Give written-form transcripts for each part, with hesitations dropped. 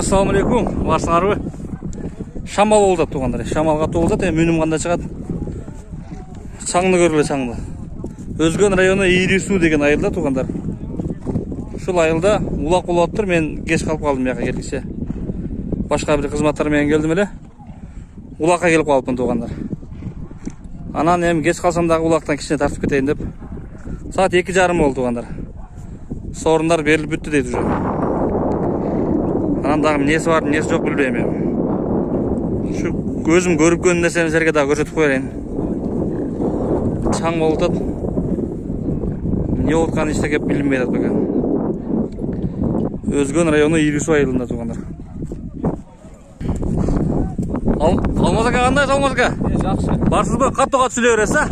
Assalamualaikum, барсыңарбы? Шамал болдат туғандар. Шамалға тоғылдат, өнім қанда шығады. Шаңны көрілі шаңны. Өзгөн районы Иирису деген айылда туғандар. Шул айылда улақ болаттыр, мен кеш қалып қалдым яқа келгіше. Башқа бір қызматтармен келдім әлі. Улаққа келіп қалыппын туғандар. Анан ем кеш қалсам дағы улақтан кішіне тартып кетейін деп. Саат 2:30 болды туғандар. Сорындар беріліп бүтті дейді уже. Анандағы несі бар, несі жоқ білбеймін. Шу көзім көріп көнін нәрселерге дағы көрсетіп қойырайын. Шаң болтады. Не отқан іште кеп білінбейді бәкен. Өзгөн районы Иирису айылында туғандар. Алмазака қандай, Алмазака? Жақсы. Барсыз ба? Қаттыға түсіле бересіз, а?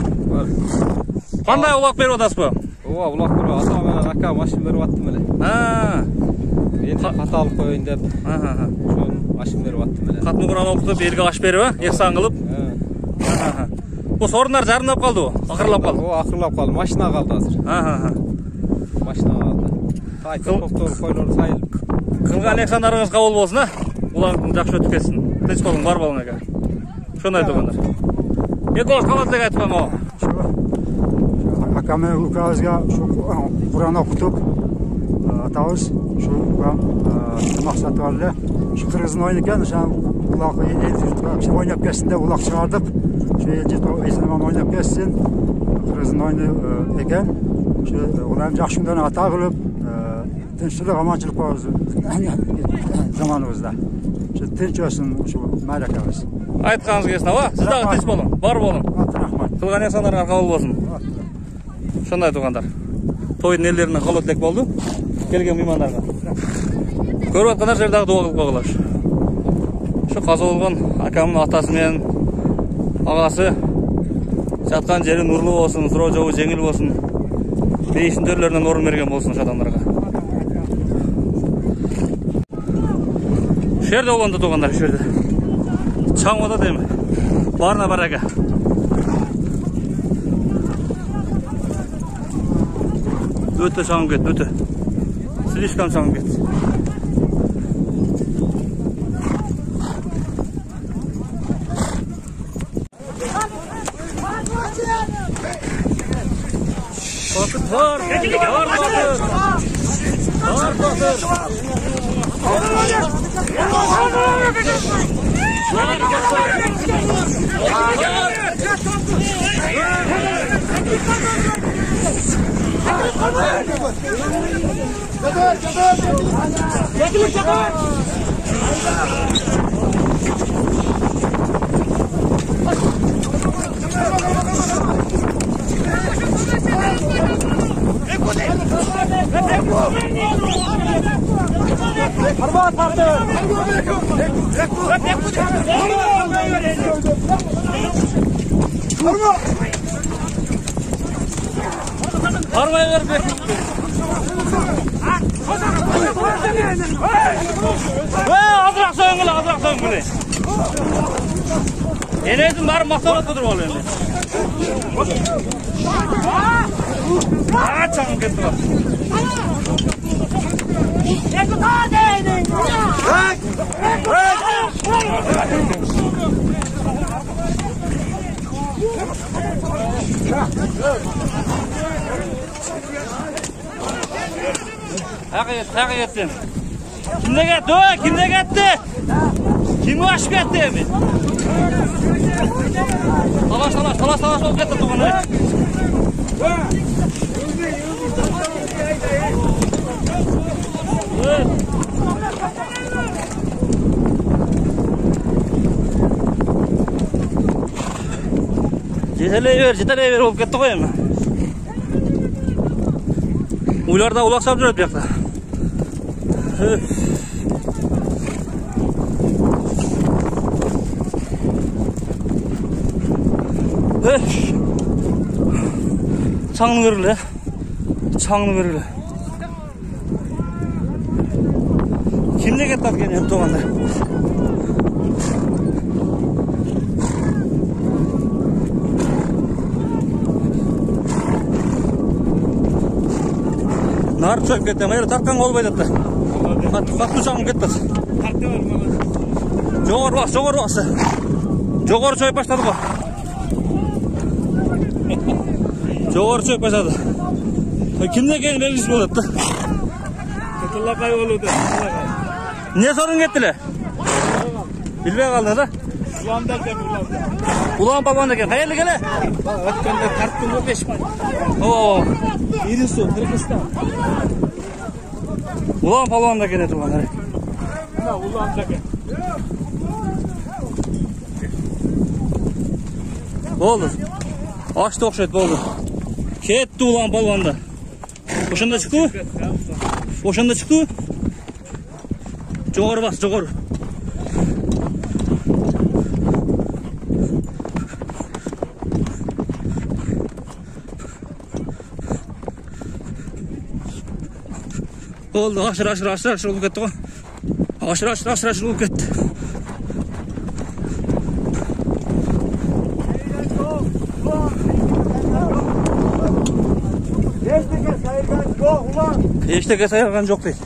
Қандай улақ беріп отырсыз ба? Улақ беріп, ата мен ака машин беріп аттым әлі. Енді қаталық қойын деп, шоң машин беріп аттым әлі. Қатыны құран оқытып, елге аш беріп, еқсан қылып. Бұл сорындар жарымдап қалды о? Ақырлап қалды? Ақырлап қалды, машина қалды азыр. Машина қалды. Қайтып тоқтор қойлары сайылып. Қылған еқсандарыңыз қабыл болсын, а? Улағын жақшы өтіп кетсін. Тіс болың бар болың әке. Шоны айтып қандар. Еколож қаладылық айтып қанға о? Акамен ұлқағызға құран оқытып, атауыз şu maqsat vardı. Şu kırgızın oynarken ulaq oynayıp geçsin de ulaq çıkardıp şu izlemen oynayıp geçsin kırgızın oynarken şu ulan жақшыңдан ата қылып tinçlik amançılık var zamanımızda. Şu tinç olsun şu mələkəmiz. Айтқаныңыз келсін, ава? Сіз дағы tinç болың, бар болың. Қылған еқсандарға қабыл болсын. Шындай туғандар. Тойдың елдерінің қабыл тілек болды. Келген меймандарға. Көріп атқандар жердағы дуа қылып қойғылаш. Шу қаза болған акамның атасы мен ағасы жатқан жері нұрлы болсын, сұрау жауы жеңіл болсын. Бейшін төрлерінен орын берген болсын шу адамдарға. Шерде оланды туғандар, шерде. Чаң ода деймі. Барына бар әке. Өте шаңым кет, өте. Слишком шаңым кет. Var, azırak söngülü. Eneydim bari maqtalat kudur ol endi. Çağım ketdi bak. Qayoqqa ketdin? Kimga ketdi? Kimga ketdi? Kim oshib ketdi endi? Talash olib ketdi to'g'ri. Жетелей бер olib ketdi qo'y endi. Uylarda ulak sap жүреді бұяқта. Çаңны көрілі. Çаңны көрілі. Kimde кетті аткен енді тоғанда? Нар çöp кетті. Мәйір тартқан қолбайды атты. Қатты çаңын кетті. Жоғар басы. Жоғар çöp başladı bu. Жоғар çöp başladı. Kimde gelin belgisi болады. Kıtılakay oluyordu. Ne sorun gettiler? Bilmeye kaldı da. Ulan babam da gel. Hayırlı gele. Ötkende tarttım o 5 bay. Oo. İrisu, Kırgızistan. Ulan babam da gele tuğanları. Ulan da gel. Oldu. Açtı okşaydı oldu. Ketti ulan balvan da. Oşanda çıktı mı? Oşanda çıktı mı? Жоғары бас, жоғары. Oldu, aşır olып кетті ғой. Aşır olып кетті. Eштеге сайылған жоқ дейді.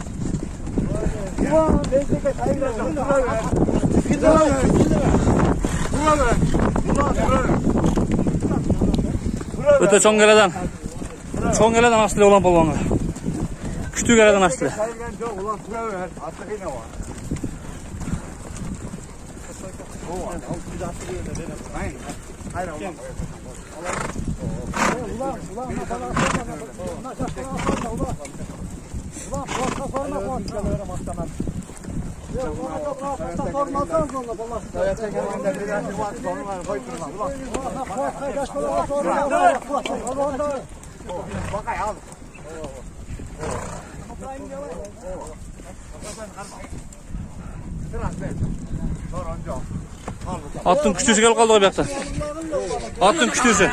Öte çoğun geleden astırı olan balvanı. Küçük geleden astırı. Attın küçüğüsü gelip kaldı o bir Attın küçüğüsü.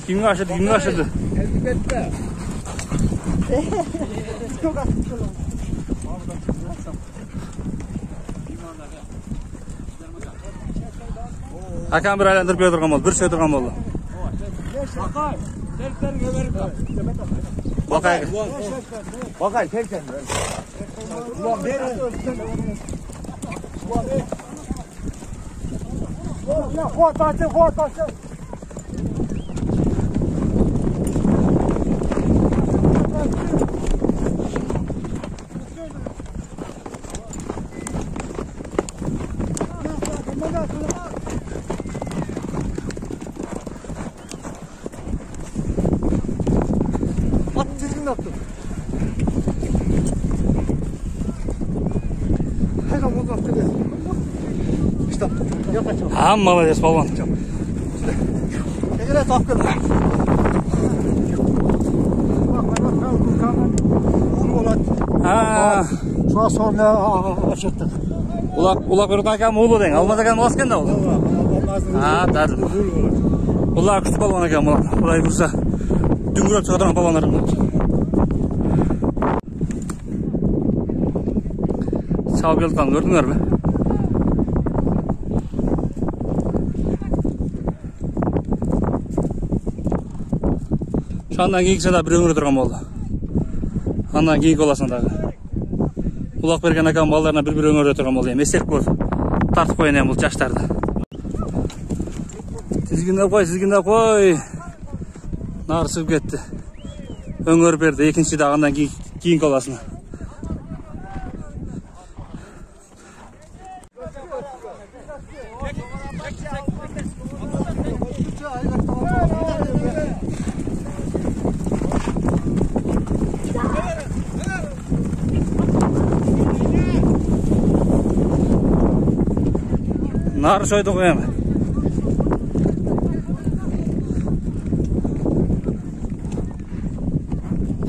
Kimge aşırdı? Hakan bir aylandırıp yöldürgen oldu. Bir şey yöldürgen oldu. Bakay terken. Молодец, балван. Şuna sonra açıktık. Ulak bir takam oğlu deyin. Almaz akam olasken de oldu. Tadı. Ulak küçük balvan akam ulan. Ulay bursa. Düngüröp çıkartan balvanlarım oldu. Çabuk geldi kan gördünger mi? Şu andan keyikse de bir ömür durgan oldu. Andan keyik olasın dağı. Ulak bergen akam ballarına bir ömür durgan oldu. Meselk oldu. Tartıp koyun hem bu yaşlarda. Sizginde koy. Nar sığıp gitti. Öngör berdi. İkinci dağından keyik olasın. Nar soydu koyama.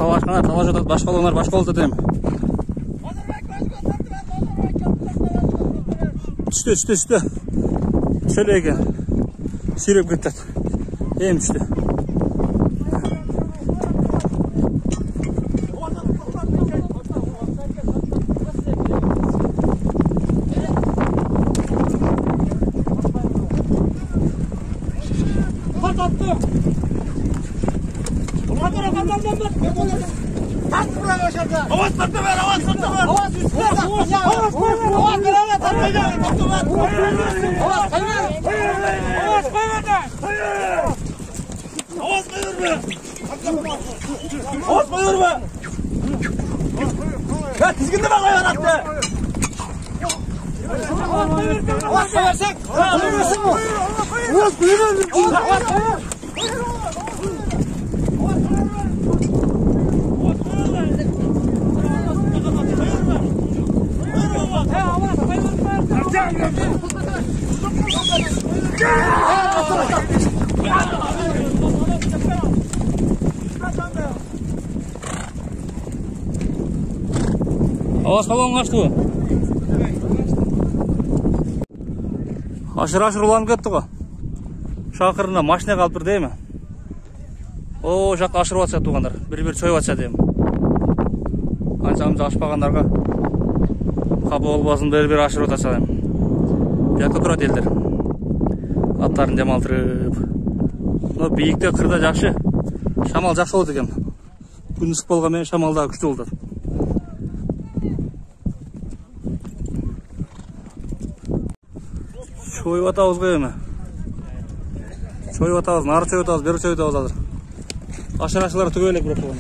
талашкана талаш атат, башкалар башкалып атат эми. Түштө. Шөлө экен. Сүйрөп кетет. Эми түштө. Аваз балон açtı bu. Aşırı уланып кетти го. Шакырына машина калып тур дейми? О, жакка ашырып атышат тугандар. Бир чоюп атышат эми. Анчамыз ашпагандарга капа болбосын бир ашырып атышат эми. Жакта турат элдер. Аттарын демалтырып. Но бийикте кырда жакшы. Шамал жакшы болот экен. Күн ысык болгон менен шамал да күчтүү болот. Çoyup atабыз го эми. Çoyup atабыз, нары çoyup atабыз, бери çoyup atабыз азыр. Ашыр-ашылар түгөй элек бирок болгон.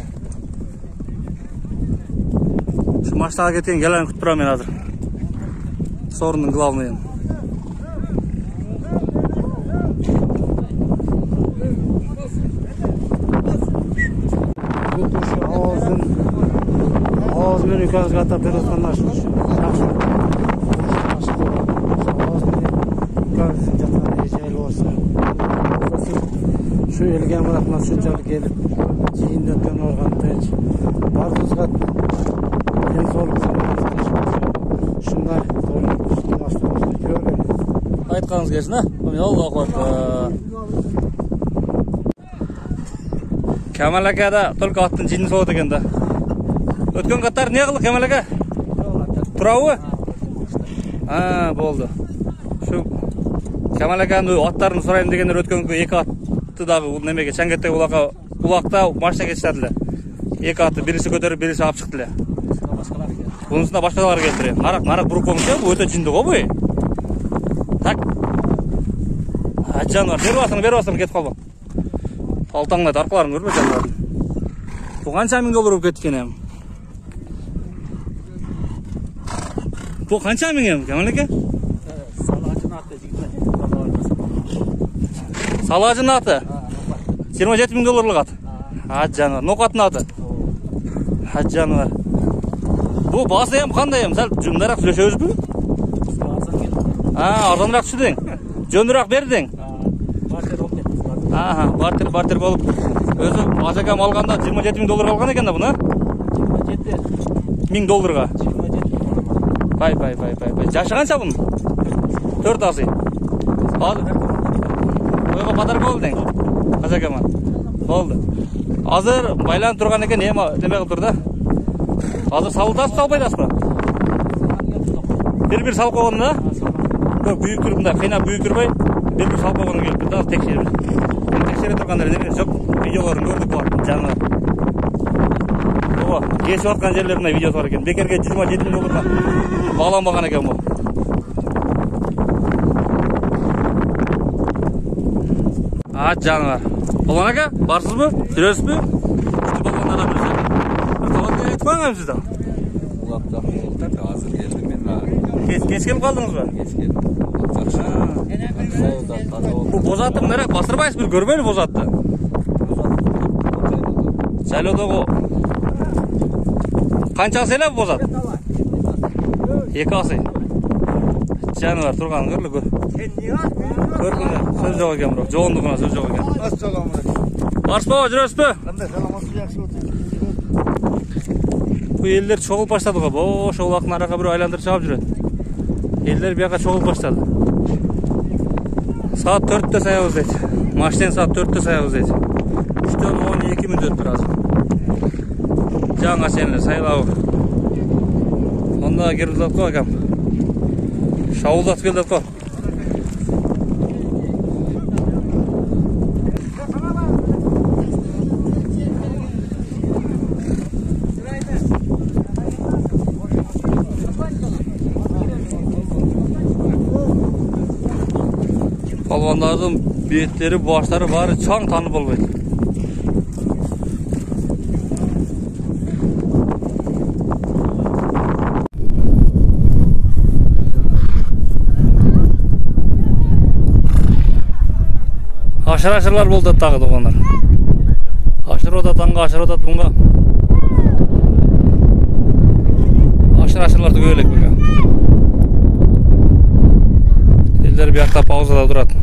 Şu машинага кеткен келен күтүп турам мен азыр. Сорунун главный. Бул ушу авыз менен үкөзгө атап берип аткандар жакшы. Şu elgen bırakma sıcağı gelip zihinden organınca bazıska en zorluk şunlar zorluk görün. Aytkanız gelsin ha. Allahu akbar. Kemal aka da только аттын жинин болот экен да. Өткөн каттар не кылды Kemal aka? Турабы? Болду. Şu Kemal akанын аттарын сурайм дегендер өткөнгө эки атты дагы немеге Чаңгеттеги улакта машина кетишти эле. Эки атты бириси көтөрүп, бириси алып чыкты эле. Бунусуна башкалар келтире. Нарак буруп коңчу, бу өтө жинди го бу. Так. Жандар, бери басың кетип калбам. Алтаңда аркаларын көрбө жандар. Бу канча миң доллар болуп кеткен эми. Бу канча миң эми, Kemal aka? Салажын аты. 27 000 долларлык ат. Жандар, нокаттын аты. Жандар. Бу басы эми кандай эми? Сал жумдараак сүйлөшөбүзбү? Арзаныраак түшүдүң. Жөнүрөөк бердиң. Бартер болуп. Өзү ажакам алганда 27 000 доллар алган экен да буну. 27 000 долларга. 27 Бай. Жашы канча бунун? 4 азы. Ойго подарок болду дең. Ажакама. Болду. Азыр байланып турган экен, эме кылып тур да. Азыр салдасызбы, салбайдасызбы? Бир салып койгон да? Көп бүйүктүр мындай кыйнап бүйүктүрбөй, бир салып койгон келип да текшерип. Текшере тургандар эме жок, видеолорун көрдүк бар, жаныбар. Ого, кесип аткан жерлеринде видеосы бар экен. Бекерге 27 000 долларга багланбаган экен бу. Жаныбар. Болгон ака, барсызбы? Жүрөсүзбү? Күтүп болгондордон бирси. Талап айтып коюңуз сизде. Улапта болду, азыр келдим мен. Кеч келип калдыңызбы? Кеч келдим. Бу бозатты мындай басырбайсызбы? Көрбөйлү бозатты. Жайлоодогу канчасы эле бозат? 2 асы. Жаныбар турган көрүлү. Көргүнө сөз жок экен бирок, жоондугуна сөз жок экен. Ассаламу алейкум. Барсызбы, жүрөсүзбү? Кандай саламатсыз, жакшы болду. Bu eller çoğulup başladı galiba. O şoğulakın araka bir aylandırıp çağıp жүреді. Eller bir yaka çoğulup başladı. Saat 4'te sayabız deydi. Maçtan saat 4'te sayabız deydi. 3'ten 12 minut ötüp biraz. Жаңа сенелер сайлауы. Онда кірдік қой акам. Шауылдап келдік қой. Балуандардың беттері, баштары бары чаң танып болмайды. Aşır-aşırlar болды тағы doğанlar. Aşır oda tаңға, aşır oda тұңға. Aşır-aşırларды көйлек бөге. Елдер bir yakta pauzada durады.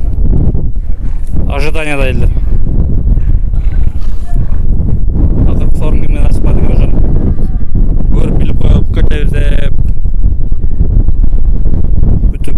Ожиданияда елдер. Ақырғы сорын кіммен ашпады көжі. Көріп біліп қойып, көте берзеп. Бүтіп.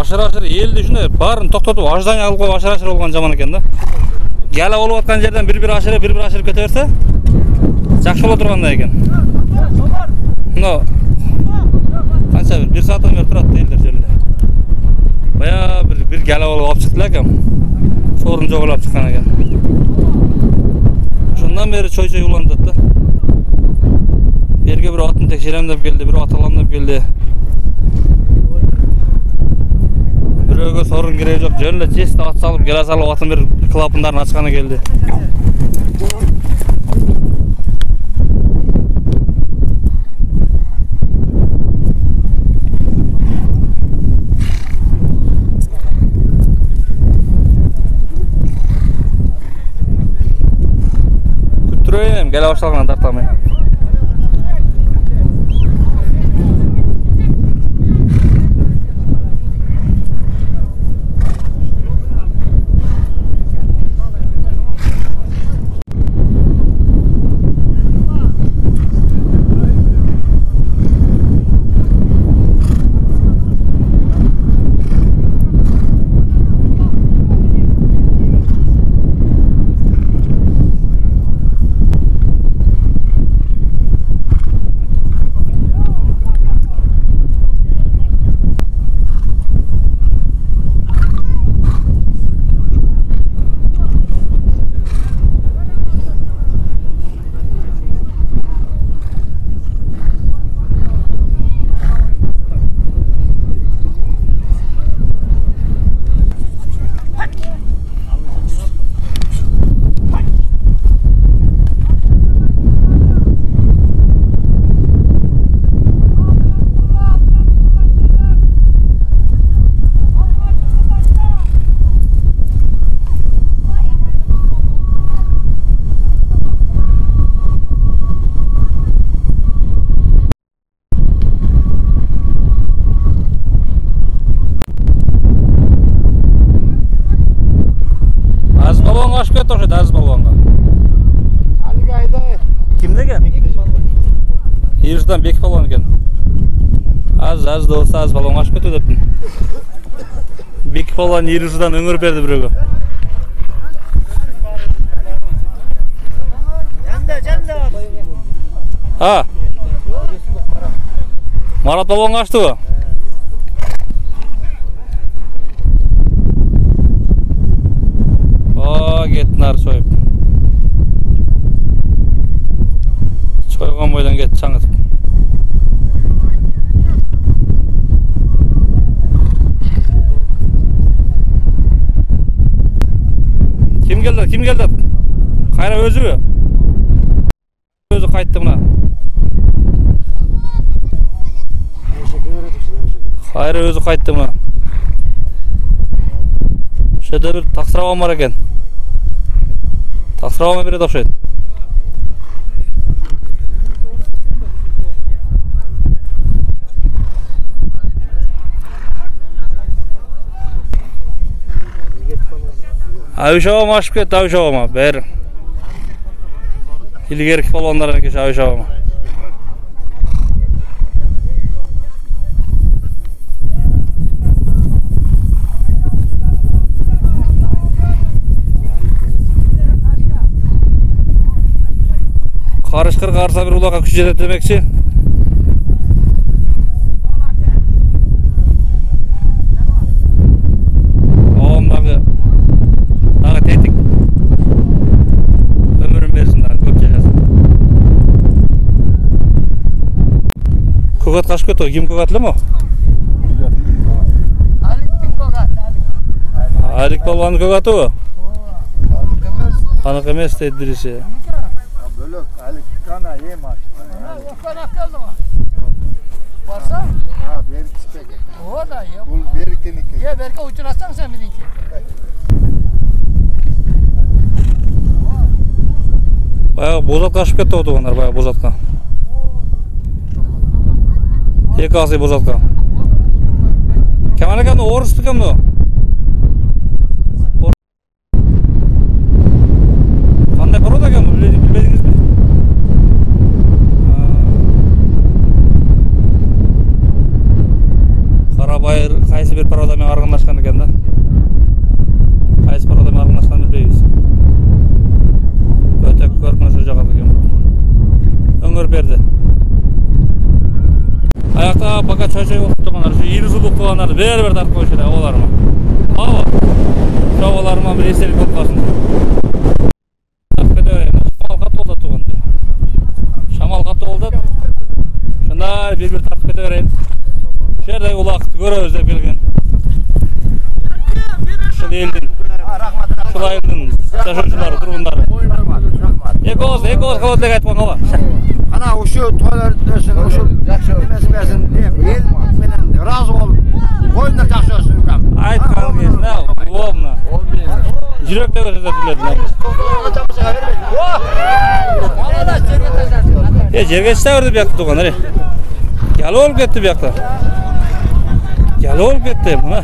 Aşır-aşır елді жүні барын тоқтатып аждания алып қойып aşır-aşır болған жаман екен да. Гәлі болып атқан жерден бір-бір ашырып кете берсе, жақсы бола тұрғандай екен. Мынау қанша бір сағаттан бері тұрады елдер жерде. Бая бір гәлі болып алып шықтылар екен. Сорын жоғалап шыққан екен. Шundan beri çöy ulandı da. Yerге bir atını tekşiremdеп geldi, bir atalandап geldi. Biroga sorun kereği yok. Jönle çeşitli at salıp gele salıp atın bir klapındarını açkanı geldi. Küttüreyim, gele başlarına tartamayın. Az balonga. Kimde ekan? Yirishdan Bek balon ekan. Az da olsa az balon aşıp ketdi deptin. Bek balon yirishdan öngür berdi biroga. Ha. Marat balon açtı o. Nar soyup. Soygan boydan ketdi çаңытып. Kim geldi? Kayra özü mü? Özü kayıttı buna. Kayra özü kayıttı buna. Şöyle bir taksıravam var eken. Taksıravama biri de okşaydı. Avuşavama aşıp ketdi, avuşavama. Beri. İlgerki balonlarına keş avuşavama. Karışkır karsa bir ulaka küçük edip demekçi. Oğumdaki tetik ömürün versin daha köp yaşasın. Kokat kaç kötü? Kim kokatlı mı? Alik'tin kokatı. Alik balvanın kokatı o? Anık emes de birisi. Bölük, Alik kana yem aç. O kadar kaldı mı? Varsa? Ha, berik çıkacak. O da ya. Bu berikiniki. Ya belki uçurasın sen bizimki. Bayağı bozat kaçıp ketdi o tuğanlar, bayağı bozatkan. Tek asıy bozatkan. Kemal ekan o orus'tu kim o? Qanday paroda ekan bu, bilmediniz mi? Qarabayır qaysi bir paroda men argınlaşkan ekan da. Qaysi paroda men argınlaşkan bilbeymiz. Ötek körküne şu jagalı ekan. Öңür berdi. Ayakta baka çay okup turganlar, şu iri suluk tuğanlar ber tartып koyuş edi, olarma. Aba. Şu olarma bir eselik olmasın. Şamal katı oldu tuğandı. Şamal katı oldu. Şunda bir tartып kete vereyim. Şu yerde ulaqtı göre özlep gelgen. Şu eldin. Şu ayırdın. Taşıcıları, turgunları. Ekoz kalıtlek aytpan kala. Ana uşu toylar dörsün, uşu demesi versin deyip, el menen razı olup, koyunlar жақсы olsun ukam. Aytkan kesin ha, olma. Jirekte götürdü diledin. Jerge çıtaverdi bir yakta tuğanlar. Gel olup ketdi bir yakta. Gel olup ketdi buna.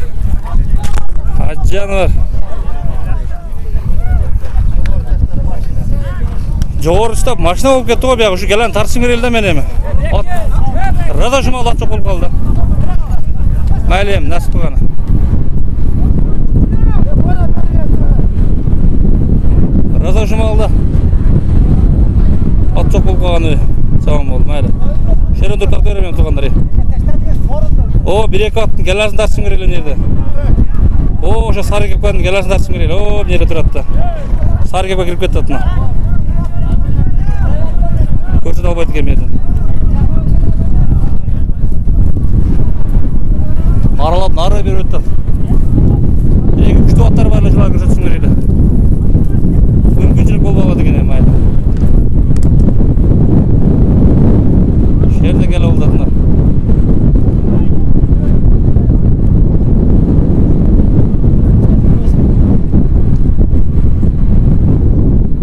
Hacı canavar. Жоғары ұстап машина болып кетті ғой бияғы, ұшы келен тарсың керелді мен емі. Рада жұма алат жоқ болып қалды. Мәлем, нәсіп тұғаны. Рада жұма алды. Ат жоқ болып қалғаны. Сауам болды, мәлі. Шерен дұртақ беремем тұғандар. О, бір-екі аттың келесін тарсың керелі нерді. О, оша сары кеп қадың келесін тарсың керелі. О, нері тұратты. Сары кепке кіріп кетті аттына. Көрсет албайды келмеді. Аралап нары беріп өтті. Екі күшті аттар барлы жылар көрсетсің кереді. Мүмкіншілік болып алады екен майлы. Шерде келе олдадыңдар.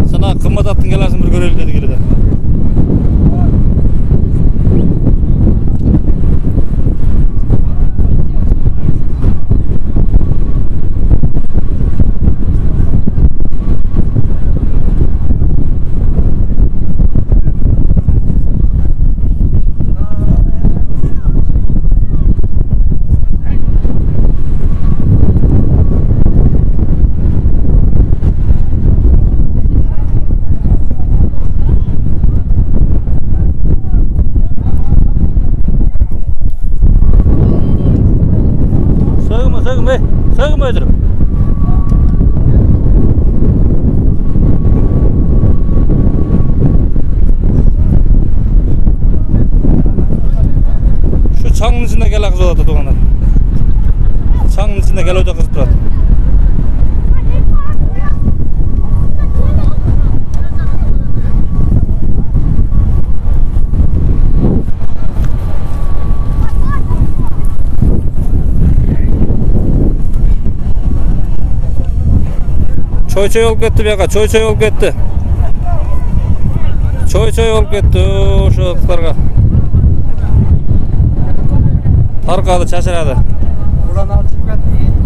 Сана қымбат аттың келесін бір көрелі деді келеді. Sığma ödürüm. Çаңның içinde gel kız oladı tuğanlar. Çаңның içinde gel oyda kız durады. Çoy olup ketdi buyoqqa, çoy olup ketdi. Çoy olup ketdi o'sha qizlarga. Tarqadi, chachiradi.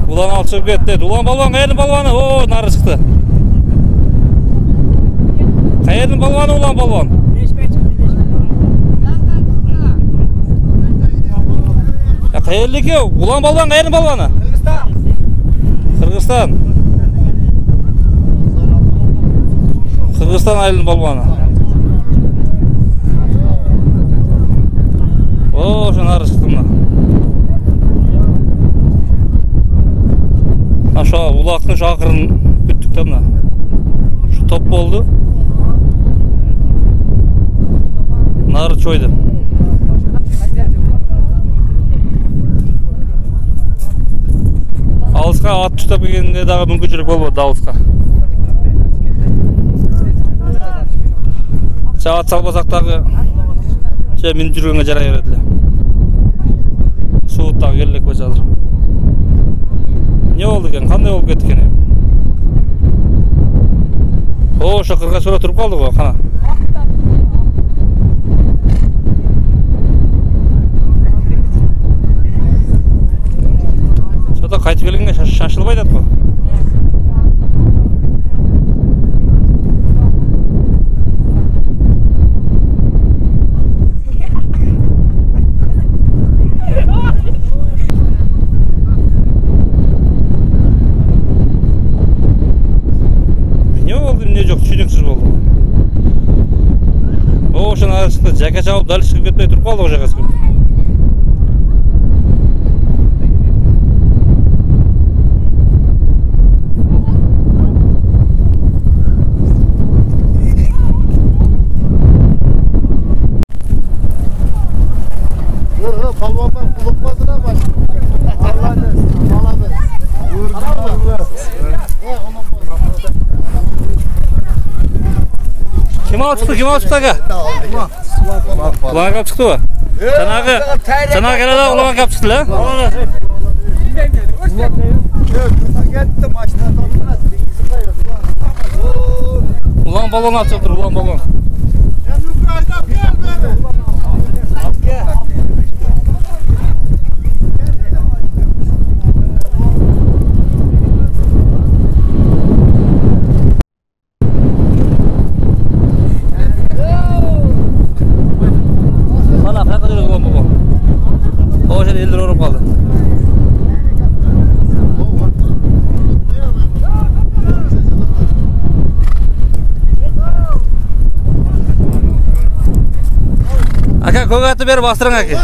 Ulan alып chiqib ketdi. Ulan balvon, qayerning balvoni? O, nari chiqdi. Qayerning balvoni ulan balvon? Ya qayerlik yo'q? Ulan balvon, qayerning balvoni? Qirg'iziston. Qirg'iziston ayilning balvoni. O, o'sha nari chiqdi mana. Şu ulaqning şaqırını küttük de buna. Şu top oldu. Narı çoydu. Alısqa at tutab kelgende daha мүмкіншілік болмады Алысқа. At салбасақ дағы мен жүргенге жарай береді. Суыттағы келдік бе жазыр. Ne oldu ekan? Qanday olib ketdi ekan? O, şu qirga so'ra turib qoldi bu, qana. So'da qaytib kelganga shashilib aytadi bu. Jaka chopib dal chiqib ketmay turib qoldi o'sha qizga. Palvonlar quluqmasına baş. Allah'ını aladı. Kim alып chiqdi aka? Ulan kap çıktı o. Sana gelede ulan kap çıktı lan. Ulan balon açıktır, ulan balon. Ko'gatni berib bostirang aka.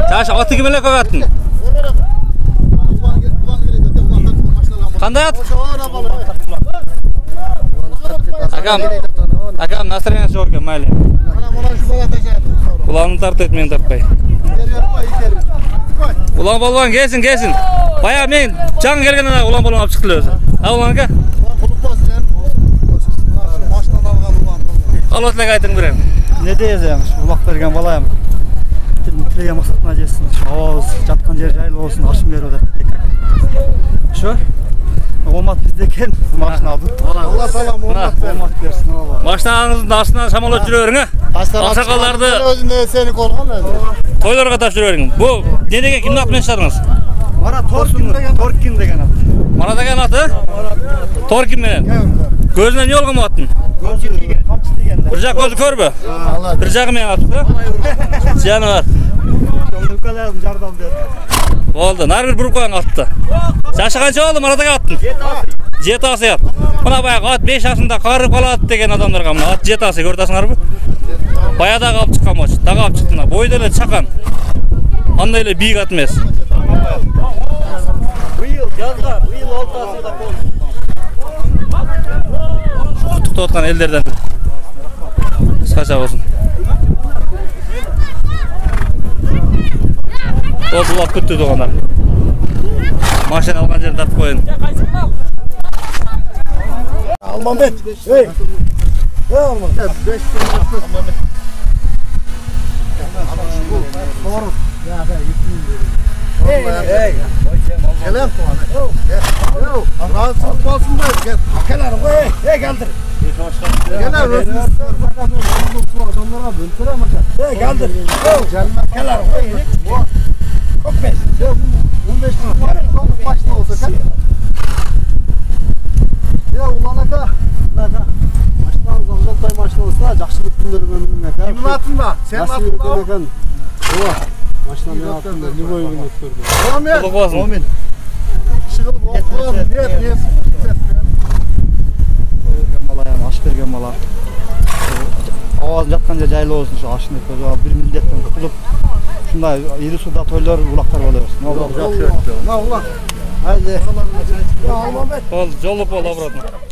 Chash oti kim bilan ko'gatni? Qanday ot? Akam nasriyani shu ekan, mayli. Ulanni tart et, men tartpay. Ulan balvon kelsin. Baya men jan kelganda ulan balvon olib chiqdilar o'zi. Ha ulan aka? Alotlarga ayting berem. Ne diyeceğiz? Ulaq bergen balayım. Tilege maqsadına jetsin. Oğuz, жатқан жер жайлы olsun, ашым беріп отыр. Şu? Olmat bizdeken maşını aldım. Allah salam olmat versin. Maşınanızın астынан шамалап жүрө бериң, а? Аксакалдарды özünde seni korkan özü. Toylorga taşып жүрө бериң. Bu ne деген kimni atымен шығардыңыз? Mara Torkin деген ат. Mara деген аты? Torkin менен. Көзүнө не болгон аттын? Bir жақ көзі көрбі? Bir жағы мен атып да? Жаны бар. Өлкөлердің жардам берді. Oldu, nar bir burup koyan atты. Jaşı qancha oldu Marataga attın? 7 ası at. Buna bayağı at 5 yaşında qarı qaladı degen adamlarga mına at 7 ası gördüsüңәрбі? Bayada qalып çıqqan boş. Dağa qalып çıktın. Boyda ele çakan. Андай эле бийик ат эмес. Быйыл жазга, быйыл 6 асыда болду. Құттықтап отқан елдерден қысқаша болсын. Болды улап күтті туғандар. Машина алған жерді тартып қойын. Алмамбет. Ey. Ne Алмамбет? 5 Алмамбет. Doğru. Ya da Hey. Gelen. Yo. Rahatsız olsun da kenar koy. Hey geldir. Kenar adamlara böltür ama. Hey geldir. Kenar koy. Kopes. 15 lira başta olsa sen. Ya ulanaka. Maşınlar maşın olsa жақшылық күндері өміріне кәп. Кімнің атында? Сенің атында? Ола. Maşınlar атында любой күн өткөрдüm. Құлық болсын. Шығылып оқып, нет. Малайым аш берген мала. Ауазын жатқан жер жайлы болсын, şu ашыны көз алып bir милдеттен құтылып, шундай ири суда тойлар, улақтар бола берсін. Жақсы өтті. Ма улақ. Haydi. Болды, жолып бол обратно.